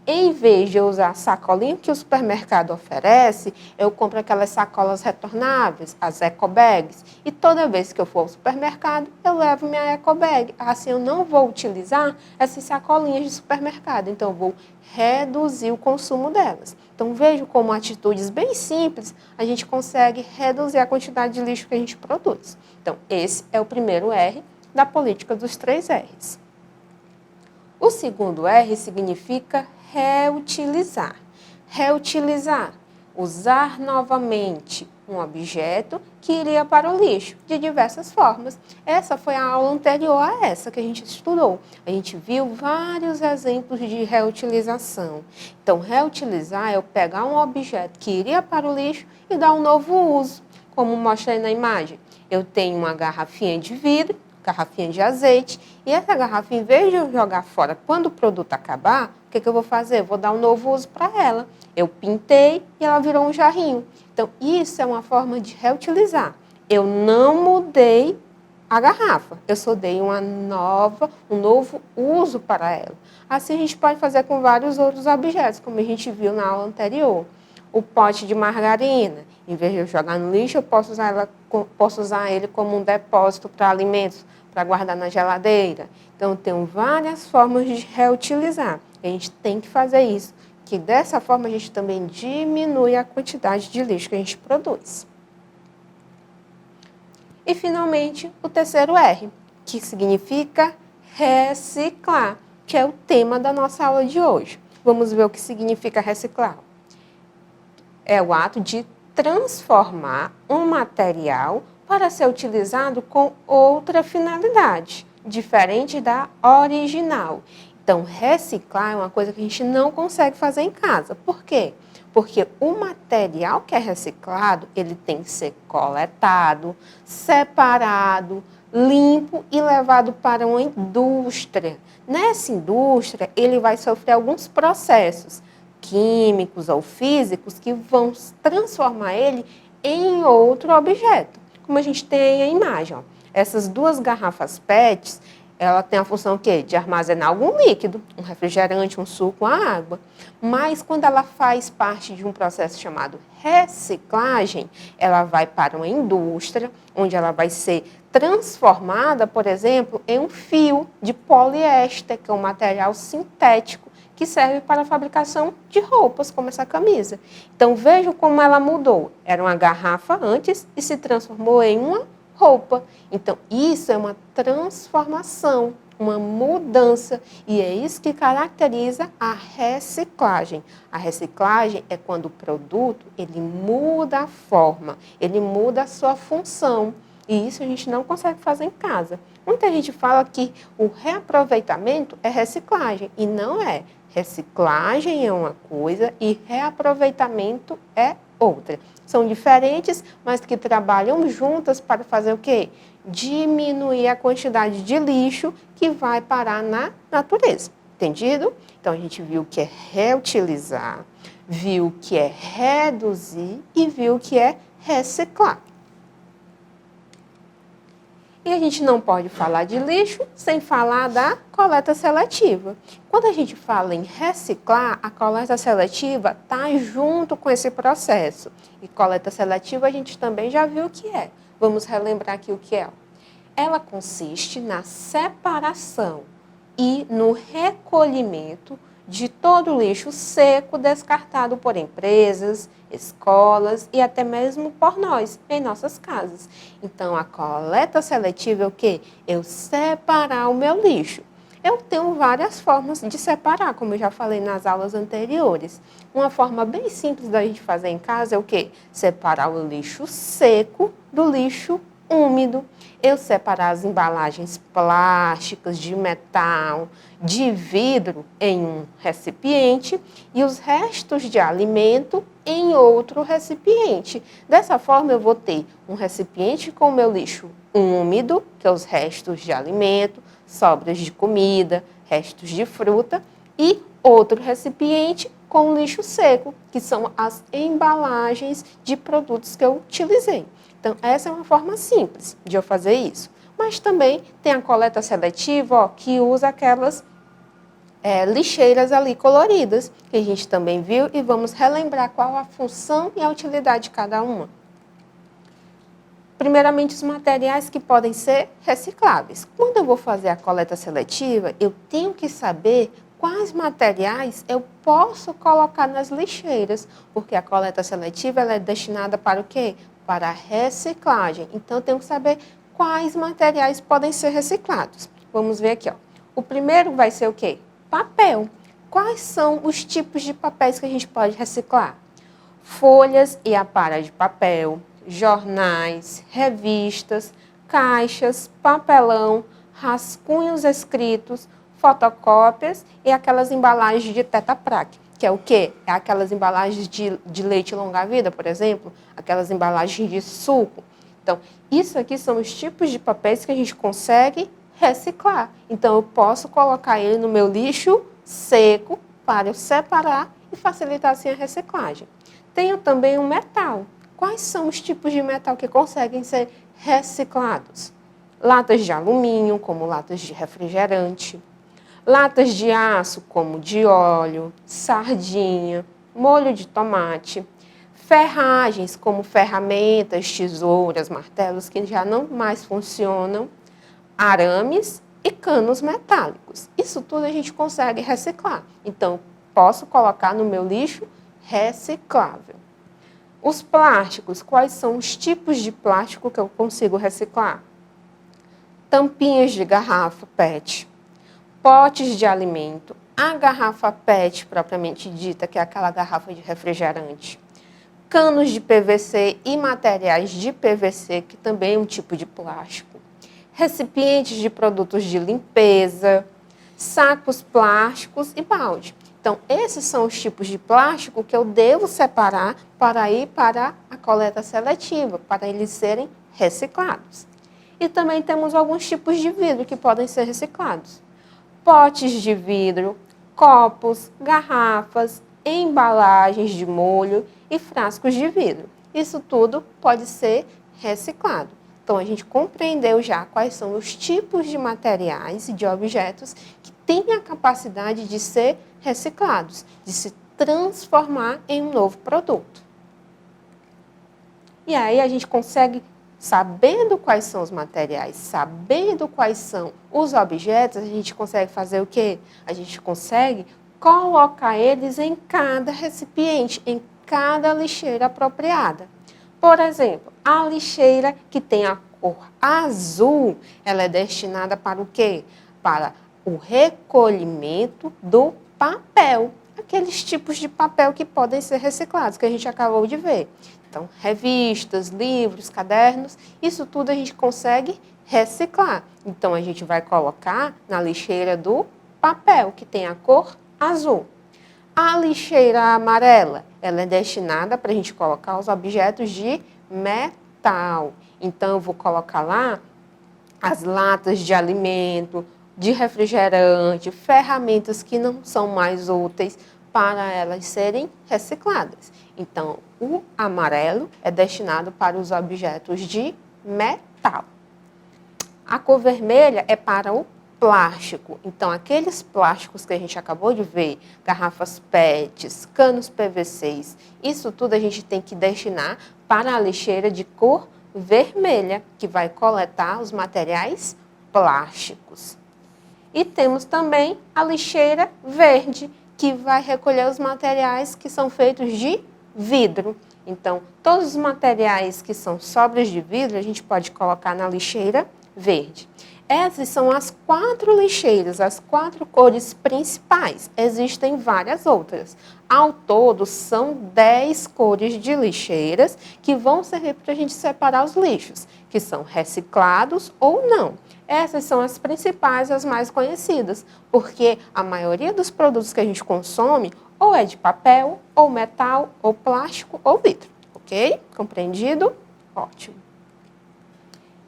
Em vez de eu usar a sacolinha que o supermercado oferece, eu compro aquelas sacolas retornáveis, as ecobags. E toda vez que eu for ao supermercado, eu levo minha ecobag. Assim, eu não vou utilizar essas sacolinhas de supermercado. Então, eu vou reduzir o consumo delas. Então, vejo como atitudes bem simples, a gente consegue reduzir a quantidade de lixo que a gente produz. Então, esse é o primeiro R da política dos 3 R's. O segundo R significa reutilizar. Reutilizar, usar novamente um objeto que iria para o lixo, de diversas formas. Essa foi a aula anterior a essa que a gente estudou. A gente viu vários exemplos de reutilização. Então, reutilizar é eu pegar um objeto que iria para o lixo e dar um novo uso, como mostra aí na imagem. Eu tenho uma garrafinha de vidro, garrafinha de azeite, e essa garrafa, em vez de eu jogar fora quando o produto acabar, o que eu vou fazer? Eu vou dar um novo uso para ela. Eu pintei e ela virou um jarrinho. Então, isso é uma forma de reutilizar. Eu não mudei a garrafa, eu só dei um novo uso para ela. Assim, a gente pode fazer com vários outros objetos, como a gente viu na aula anterior. O pote de margarina, em vez de eu jogar no lixo, eu posso usar ele como um depósito para alimentos, para guardar na geladeira. Então, tem várias formas de reutilizar. A gente tem que fazer isso, que dessa forma a gente também diminui a quantidade de lixo que a gente produz. E, finalmente, o terceiro R, que significa reciclar, que é o tema da nossa aula de hoje. Vamos ver o que significa reciclar. É o ato de transformar um material para ser utilizado com outra finalidade, diferente da original. Então, reciclar é uma coisa que a gente não consegue fazer em casa. Por quê? Porque o material que é reciclado, ele tem que ser coletado, separado, limpo e levado para uma indústria. Nessa indústria, ele vai sofrer alguns processos químicos ou físicos que vão transformar ele em outro objeto. Como a gente tem a imagem, ó. Essas duas garrafas PETs, ela tem a função o quê? De armazenar algum líquido, um refrigerante, um suco, uma água. Mas quando ela faz parte de um processo chamado reciclagem, ela vai para uma indústria, onde ela vai ser transformada, por exemplo, em um fio de poliéster, que é um material sintético, que serve para a fabricação de roupas, como essa camisa. Então, vejam como ela mudou. Era uma garrafa antes e se transformou em uma roupa. Então, isso é uma transformação, uma mudança. E é isso que caracteriza a reciclagem. A reciclagem é quando o produto ele muda a forma, ele muda a sua função. E isso a gente não consegue fazer em casa. Muita gente fala que o reaproveitamento é reciclagem, e não é. Reciclagem é uma coisa e reaproveitamento é outra. São diferentes, mas que trabalham juntas para fazer o quê? Diminuir a quantidade de lixo que vai parar na natureza. Entendido? Então, a gente viu o que é reutilizar, viu o que é reduzir e viu o que é reciclar. E a gente não pode falar de lixo sem falar da coleta seletiva. Quando a gente fala em reciclar, a coleta seletiva está junto com esse processo. E coleta seletiva a gente também já viu o que é. Vamos relembrar aqui o que é. Ela consiste na separação e no recolhimento de todo o lixo seco descartado por empresas, escolas e até mesmo por nós, em nossas casas. Então, a coleta seletiva é o quê? Eu separar o meu lixo. Eu tenho várias formas de separar, como eu já falei nas aulas anteriores. Uma forma bem simples da gente fazer em casa é o quê? Separar o lixo seco do lixo úmido. Eu separar as embalagens plásticas, de metal, de vidro em um recipiente e os restos de alimento em outro recipiente. Dessa forma, eu vou ter um recipiente com o meu lixo úmido, que é os restos de alimento, sobras de comida, restos de fruta, e outro recipiente com lixo seco, que são as embalagens de produtos que eu utilizei. Então, essa é uma forma simples de eu fazer isso. Mas também tem a coleta seletiva, ó, que usa aquelas lixeiras ali coloridas, que a gente também viu, e vamos relembrar qual a função e a utilidade de cada uma. Primeiramente, os materiais que podem ser recicláveis. Quando eu vou fazer a coleta seletiva, eu tenho que saber quais materiais eu posso colocar nas lixeiras, porque a coleta seletiva ela é destinada para o quê? Para a reciclagem. Então, eu tenho que saber quais materiais podem ser reciclados. Vamos ver aqui, ó. O primeiro vai ser o quê? Papel. Quais são os tipos de papéis que a gente pode reciclar? Folhas e aparas de papel, jornais, revistas, caixas, papelão, rascunhos escritos, fotocópias e aquelas embalagens de Tetra Pak, que é o quê? É aquelas embalagens de leite longa-vida, por exemplo, aquelas embalagens de suco. Então, isso aqui são os tipos de papéis que a gente consegue reciclar. Então, eu posso colocar ele no meu lixo seco para eu separar e facilitar assim a reciclagem. Tenho também o metal. Quais são os tipos de metal que conseguem ser reciclados? Latas de alumínio, como latas de refrigerante. Latas de aço, como de óleo, sardinha, molho de tomate. Ferragens, como ferramentas, tesouras, martelos, que já não mais funcionam. Arames e canos metálicos. Isso tudo a gente consegue reciclar. Então, posso colocar no meu lixo reciclável. Os plásticos, quais são os tipos de plástico que eu consigo reciclar? Tampinhas de garrafa PET, potes de alimento, a garrafa PET propriamente dita, que é aquela garrafa de refrigerante, canos de PVC e materiais de PVC, que também é um tipo de plástico, recipientes de produtos de limpeza, sacos plásticos e balde. Então, esses são os tipos de plástico que eu devo separar para ir para a coleta seletiva, para eles serem reciclados. E também temos alguns tipos de vidro que podem ser reciclados. Potes de vidro, copos, garrafas, embalagens de molho e frascos de vidro. Isso tudo pode ser reciclado. Então, a gente compreendeu já quais são os tipos de materiais e de objetos que têm a capacidade de ser reciclados, de se transformar em um novo produto. E aí a gente consegue, sabendo quais são os materiais, sabendo quais são os objetos, a gente consegue fazer o quê? A gente consegue colocar eles em cada recipiente, em cada lixeira apropriada. Por exemplo, a lixeira que tem a cor azul, ela é destinada para o quê? Para o recolhimento do papel. Aqueles tipos de papel que podem ser reciclados, que a gente acabou de ver. Então, revistas, livros, cadernos, isso tudo a gente consegue reciclar. Então, a gente vai colocar na lixeira do papel, que tem a cor azul. A lixeira amarela, ela é destinada para a gente colocar os objetos de metal. Então, eu vou colocar lá as latas de alimento, de refrigerante, ferramentas que não são mais úteis para elas serem recicladas. Então, o amarelo é destinado para os objetos de metal. A cor vermelha é para o plástico. Então, aqueles plásticos que a gente acabou de ver, garrafas PETs, canos PVCs, isso tudo a gente tem que destinar para a lixeira de cor vermelha, que vai coletar os materiais plásticos. E temos também a lixeira verde, que vai recolher os materiais que são feitos de vidro. Então, todos os materiais que são sobras de vidro, a gente pode colocar na lixeira verde. essas são as 4 lixeiras, as 4 cores principais. Existem várias outras. Ao todo, são 10 cores de lixeiras que vão servir para a gente separar os lixos, que são reciclados ou não. Essas são as principais, as mais conhecidas, porque a maioria dos produtos que a gente consome ou é de papel, ou metal, ou plástico, ou vidro. Ok? Compreendido? Ótimo.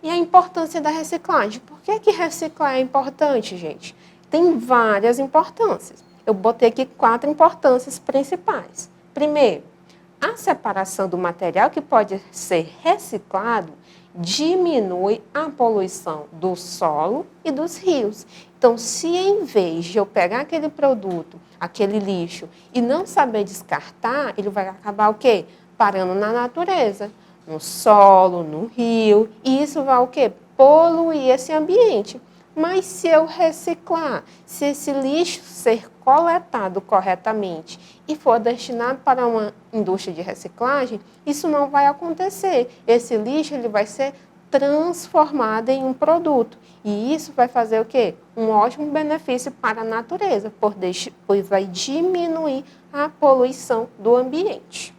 E a importância da reciclagem. Por que reciclar é importante, gente? Tem várias importâncias. Eu botei aqui 4 importâncias principais. Primeiro, a separação do material que pode ser reciclado diminui a poluição do solo e dos rios. Então, se em vez de eu pegar aquele produto, aquele lixo, e não saber descartar, ele vai acabar o quê? Parando na natureza, no solo, no rio, e isso vai o quê? Poluir esse ambiente. Mas se eu reciclar, se esse lixo ser coletado corretamente e for destinado para uma indústria de reciclagem, isso não vai acontecer. Esse lixo ele vai ser transformado em um produto. E isso vai fazer o quê? Um ótimo benefício para a natureza, pois vai diminuir a poluição do ambiente.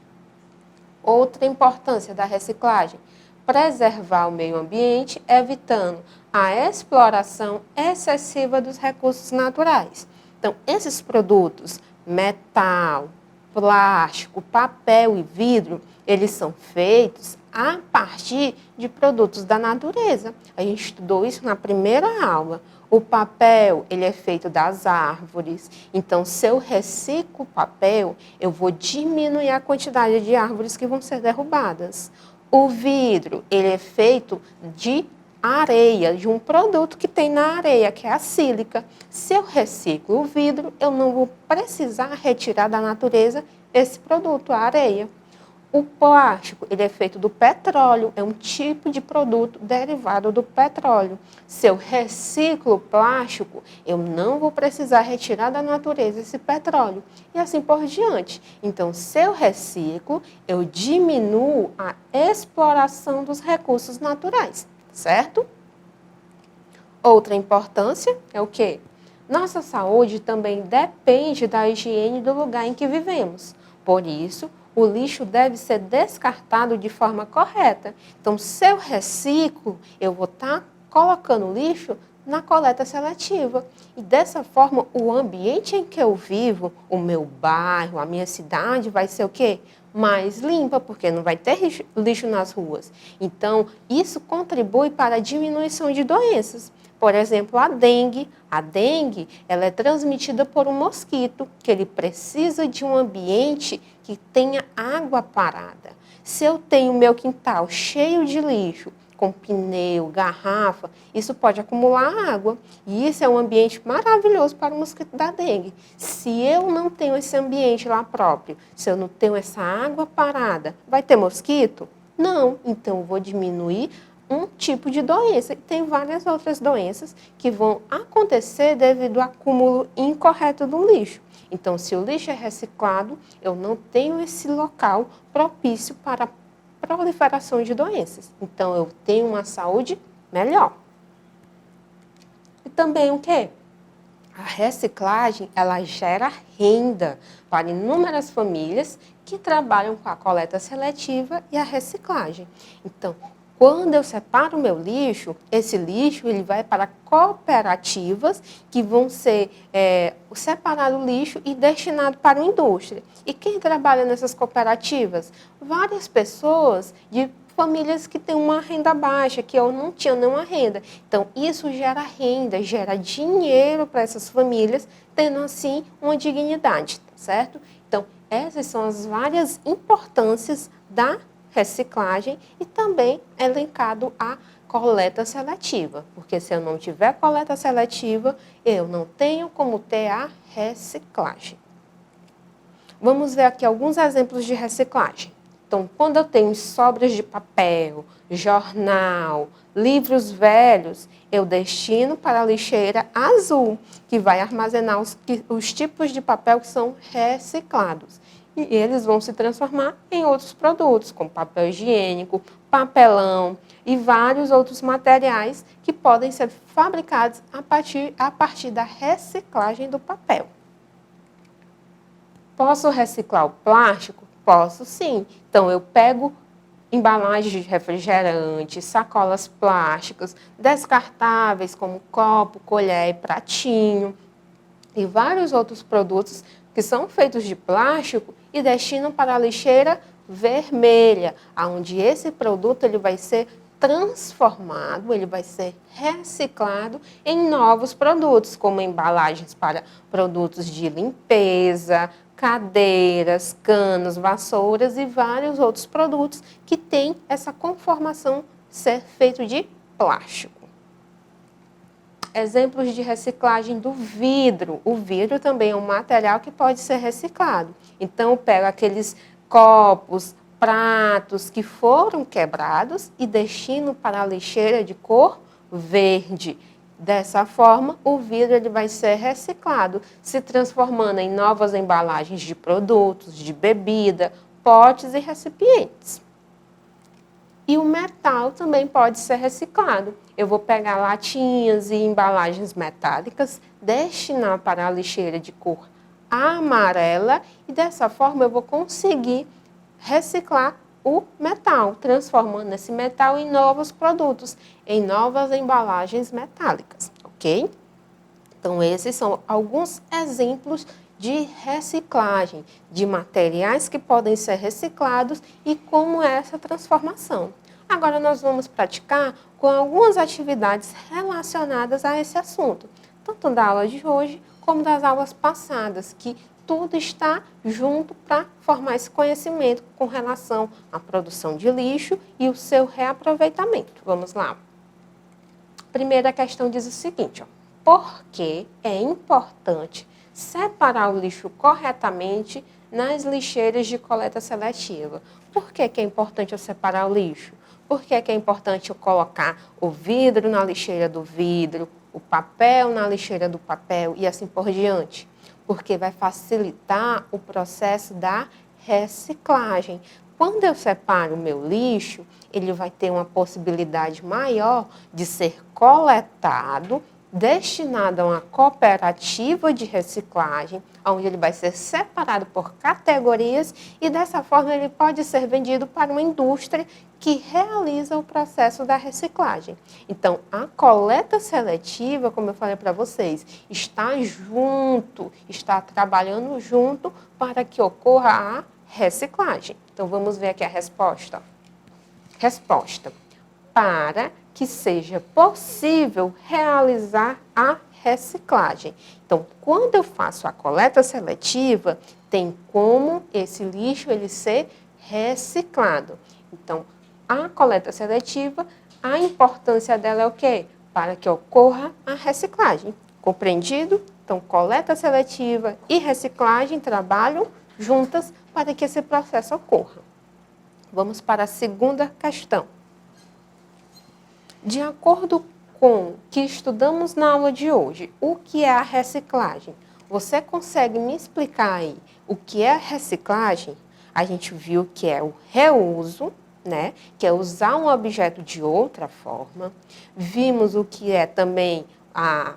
Outra importância da reciclagem: preservar o meio ambiente, evitando a exploração excessiva dos recursos naturais. Então, esses produtos, metal, plástico, papel e vidro, eles são feitos a partir de produtos da natureza. A gente estudou isso na primeira aula. O papel, ele é feito das árvores. Então, se eu reciclo papel, eu vou diminuir a quantidade de árvores que vão ser derrubadas. O vidro, ele é feito de areia, de um produto que tem na areia, que é a sílica. Se eu reciclo o vidro, eu não vou precisar retirar da natureza esse produto, a areia. O plástico, ele é feito do petróleo, é um tipo de produto derivado do petróleo. Se eu reciclo o plástico, eu não vou precisar retirar da natureza esse petróleo. E assim por diante. Então, se eu reciclo, eu diminuo a exploração dos recursos naturais, certo? Outra importância é o quê? Nossa saúde também depende da higiene do lugar em que vivemos. Por isso, o lixo deve ser descartado de forma correta. Então, se eu reciclo, eu vou estar colocando o lixo na coleta seletiva. E dessa forma, o ambiente em que eu vivo, o meu bairro, a minha cidade, vai ser o quê? Mais limpa, porque não vai ter lixo nas ruas. Então, isso contribui para a diminuição de doenças. Por exemplo, a dengue. A dengue, ela é transmitida por um mosquito, que ele precisa de um ambiente que tenha água parada. Se eu tenho meu quintal cheio de lixo, com pneu, garrafa, isso pode acumular água. E isso é um ambiente maravilhoso para o mosquito da dengue. Se eu não tenho esse ambiente lá próprio, se eu não tenho essa água parada, vai ter mosquito? Não. Então, eu vou diminuir um tipo de doença. E tem várias outras doenças que vão acontecer devido ao acúmulo incorreto do lixo. Então, se o lixo é reciclado, eu não tenho esse local propício para a proliferação de doenças. Então, eu tenho uma saúde melhor. E também o quê? A reciclagem, ela gera renda para inúmeras famílias que trabalham com a coleta seletiva e a reciclagem. Então, quando eu separo o meu lixo, esse lixo ele vai para cooperativas que vão ser separado o lixo e destinado para a indústria. E quem trabalha nessas cooperativas? Várias pessoas de famílias que têm uma renda baixa, que eu não tinha nenhuma renda. Então, isso gera renda, gera dinheiro para essas famílias, tendo assim uma dignidade, tá certo? Então, essas são as várias importâncias da reciclagem e também elencado a coleta seletiva, porque se eu não tiver coleta seletiva, eu não tenho como ter a reciclagem. Vamos ver aqui alguns exemplos de reciclagem. Então, quando eu tenho sobras de papel, jornal, livros velhos, eu destino para a lixeira azul, que vai armazenar os tipos de papel que são reciclados. e eles vão se transformar em outros produtos, como papel higiênico, papelão e vários outros materiais que podem ser fabricados a partir da reciclagem do papel. Posso reciclar o plástico? Posso sim. Então, eu pego embalagens de refrigerante, sacolas plásticas, descartáveis como copo, colher e pratinho, e vários outros produtos que são feitos de plástico e destinam para a lixeira vermelha, onde esse produto ele vai ser transformado, ele vai ser reciclado em novos produtos, como embalagens para produtos de limpeza, cadeiras, canos, vassouras e vários outros produtos que têm essa conformação ser feito de plástico. Exemplos de reciclagem do vidro. O vidro também é um material que pode ser reciclado. Então, eu pego aqueles copos, pratos que foram quebrados e destino para a lixeira de cor verde. Dessa forma, o vidro ele vai ser reciclado, se transformando em novas embalagens de produtos, de bebida, potes e recipientes. E o metal também pode ser reciclado. Eu vou pegar latinhas e embalagens metálicas, destinar para a lixeira de cor amarela e dessa forma eu vou conseguir reciclar o metal, transformando esse metal em novos produtos, em novas embalagens metálicas, ok? Então, esses são alguns exemplos de reciclagem, de materiais que podem ser reciclados e como é essa transformação. Agora, nós vamos praticar com algumas atividades relacionadas a esse assunto, tanto da aula de hoje como das aulas passadas, que tudo está junto para formar esse conhecimento com relação à produção de lixo e o seu reaproveitamento. Vamos lá. Primeira questão diz o seguinte, ó, por que é importante separar o lixo corretamente nas lixeiras de coleta seletiva? Por que é importante eu separar o lixo? Por que é importante eu colocar o vidro na lixeira do vidro, o papel na lixeira do papel e assim por diante? Porque vai facilitar o processo da reciclagem. Quando eu separo o meu lixo, ele vai ter uma possibilidade maior de ser coletado, destinado a uma cooperativa de reciclagem, onde ele vai ser separado por categorias e dessa forma ele pode ser vendido para uma indústria que realiza o processo da reciclagem. Então, a coleta seletiva, como eu falei para vocês, está junto, está trabalhando junto para que ocorra a reciclagem. Então, vamos ver aqui a resposta. Resposta. Para que seja possível realizar a reciclagem. Então, quando eu faço a coleta seletiva, tem como esse lixo ele ser reciclado. Então, a coleta seletiva, a importância dela é o quê? Para que ocorra a reciclagem. Compreendido? Então, coleta seletiva e reciclagem trabalham juntas para que esse processo ocorra. Vamos para a segunda questão. De acordo com o que estudamos na aula de hoje, o que é a reciclagem? Você consegue me explicar aí o que é a reciclagem? A gente viu que é o reuso, né? Que é usar um objeto de outra forma. Vimos o que é também a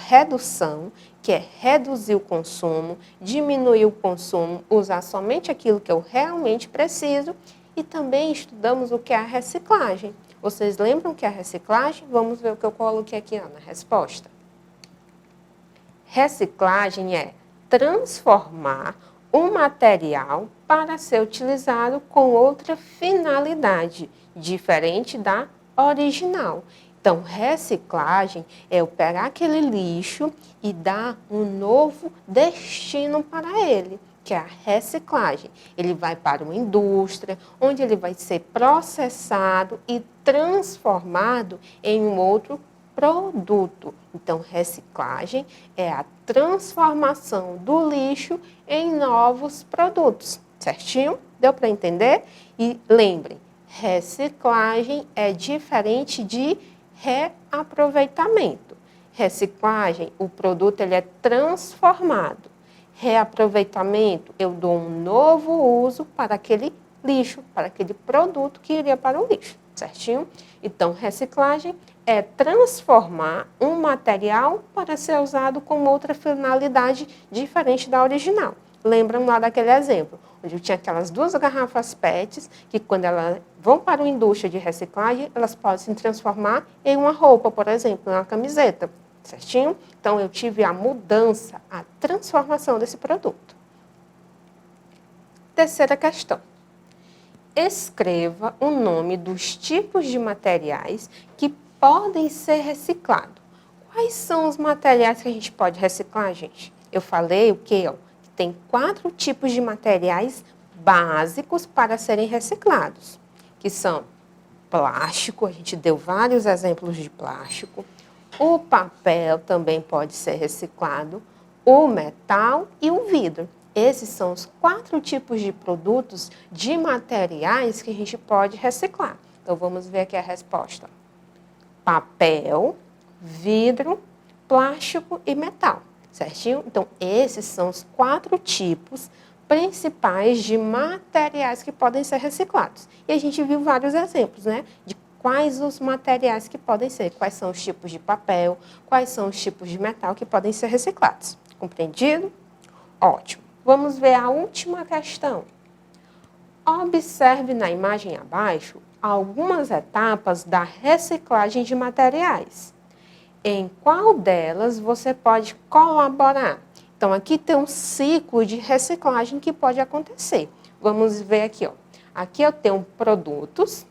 redução, que é reduzir o consumo, diminuir o consumo, usar somente aquilo que eu realmente preciso. E também estudamos o que é a reciclagem. Vocês lembram que é a reciclagem? Vamos ver o que eu coloquei aqui na resposta. Reciclagem é transformar um material para ser utilizado com outra finalidade, diferente da original. Então, reciclagem é eu pegar aquele lixo e dar um novo destino para ele, que é a reciclagem. Ele vai para uma indústria, onde ele vai ser processado e transformado em um outro produto. Então, reciclagem é a transformação do lixo em novos produtos. Certinho? Deu para entender? E lembrem, reciclagem é diferente de reaproveitamento. Reciclagem, o produto ele é transformado. Reaproveitamento, eu dou um novo uso para aquele lixo, para aquele produto que iria para o lixo, certinho? Então, reciclagem é transformar um material para ser usado com outra finalidade diferente da original. Lembram lá daquele exemplo, onde eu tinha aquelas 2 garrafas PETs, que quando elas vão para uma indústria de reciclagem, elas podem se transformar em uma roupa, por exemplo, em uma camiseta, certinho? Então, eu tive a mudança, a transformação desse produto. Terceira questão. Escreva o nome dos tipos de materiais que podem ser reciclados. Quais são os materiais que a gente pode reciclar, gente? Eu falei o quê? Tem 4 tipos de materiais básicos para serem reciclados, que são plástico, a gente deu vários exemplos de plástico, o papel também pode ser reciclado, o metal e o vidro. Esses são os 4 tipos de produtos, de materiais que a gente pode reciclar. Então, vamos ver aqui a resposta. Papel, vidro, plástico e metal, certinho? Então, esses são os 4 tipos principais de materiais que podem ser reciclados. E a gente viu vários exemplos, né? De quais os materiais que podem ser, quais são os tipos de papel, quais são os tipos de metal que podem ser reciclados. Compreendido? Ótimo. Vamos ver a última questão. Observe na imagem abaixo algumas etapas da reciclagem de materiais. Em qual delas você pode colaborar? Então, aqui tem um ciclo de reciclagem que pode acontecer. Vamos ver aqui, ó. Aqui eu tenho produtos.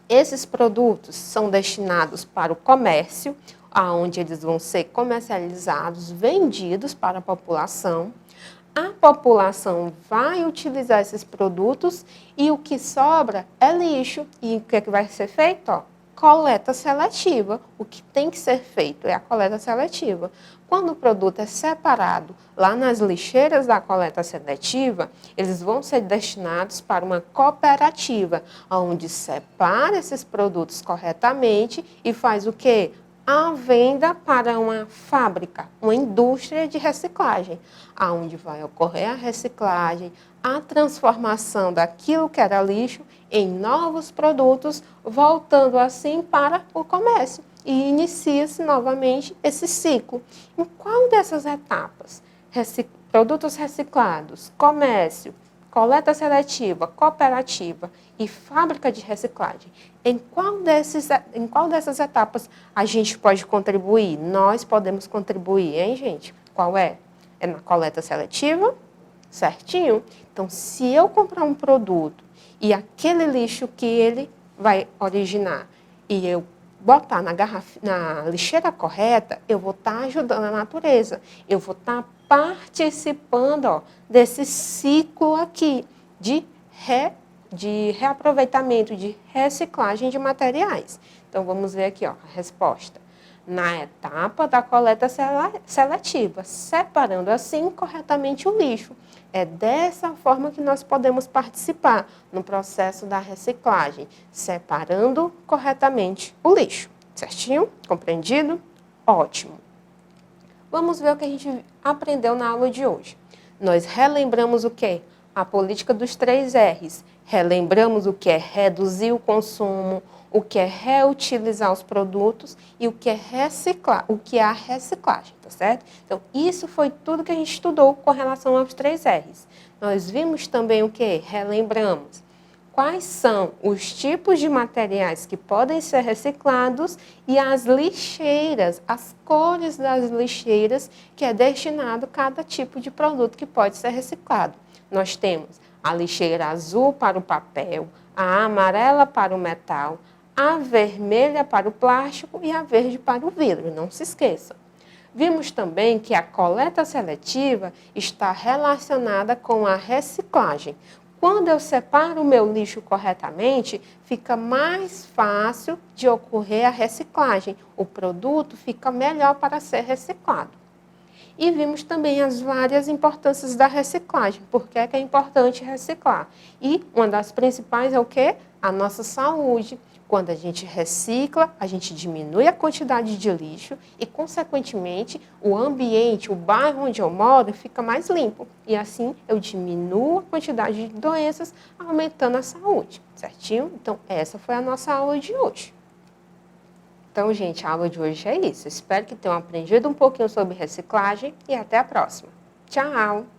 Esses produtos são destinados para o comércio, onde eles vão ser comercializados, vendidos para a população. A população vai utilizar esses produtos e o que sobra é lixo. E o que é que vai ser feito? Ó, coleta seletiva. O que tem que ser feito é a coleta seletiva. Quando o produto é separado lá nas lixeiras da coleta seletiva, eles vão ser destinados para uma cooperativa, onde separa esses produtos corretamente e faz o quê? A venda para uma fábrica, uma indústria de reciclagem, onde vai ocorrer a reciclagem, a transformação daquilo que era lixo em novos produtos, voltando assim para o comércio. E inicia-se novamente esse ciclo. Em qual dessas etapas? Produtos reciclados, comércio, coleta seletiva, cooperativa e fábrica de reciclagem. Em qual dessas etapas a gente pode contribuir? Nós podemos contribuir, hein, gente? Qual é? É na coleta seletiva? Certinho? Então, se eu comprar um produto e aquele lixo que ele vai originar e eu botar na lixeira correta, eu vou estar ajudando a natureza. Eu vou estar participando, ó, desse ciclo aqui de reaproveitamento, de reciclagem de materiais. Então, vamos ver aqui, ó, a resposta. Na etapa da coleta seletiva, separando assim corretamente o lixo. É dessa forma que nós podemos participar no processo da reciclagem, separando corretamente o lixo. Certinho? Compreendido? Ótimo. Vamos ver o que a gente aprendeu na aula de hoje. Nós relembramos o quê? A política dos 3 R's. Relembramos o que é reduzir o consumo, o que é reutilizar os produtos e o que é reciclar, o que é a reciclagem, tá certo? Então, isso foi tudo que a gente estudou com relação aos 3 R's. Nós vimos também o que? Relembramos quais são os tipos de materiais que podem ser reciclados e as lixeiras, as cores das lixeiras que é destinado a cada tipo de produto que pode ser reciclado. Nós temos a lixeira azul para o papel, a amarela para o metal, a vermelha para o plástico e a verde para o vidro, não se esqueçam. Vimos também que a coleta seletiva está relacionada com a reciclagem. Quando eu separo o meu lixo corretamente, fica mais fácil de ocorrer a reciclagem. O produto fica melhor para ser reciclado. E vimos também as várias importâncias da reciclagem. Por que é importante reciclar? E uma das principais é o quê? A nossa saúde. Quando a gente recicla, a gente diminui a quantidade de lixo e, consequentemente, o ambiente, o bairro onde eu moro fica mais limpo. E assim eu diminuo a quantidade de doenças, aumentando a saúde, certinho? Então, essa foi a nossa aula de hoje. Então, gente, a aula de hoje é isso. Espero que tenham aprendido um pouquinho sobre reciclagem e até a próxima. Tchau!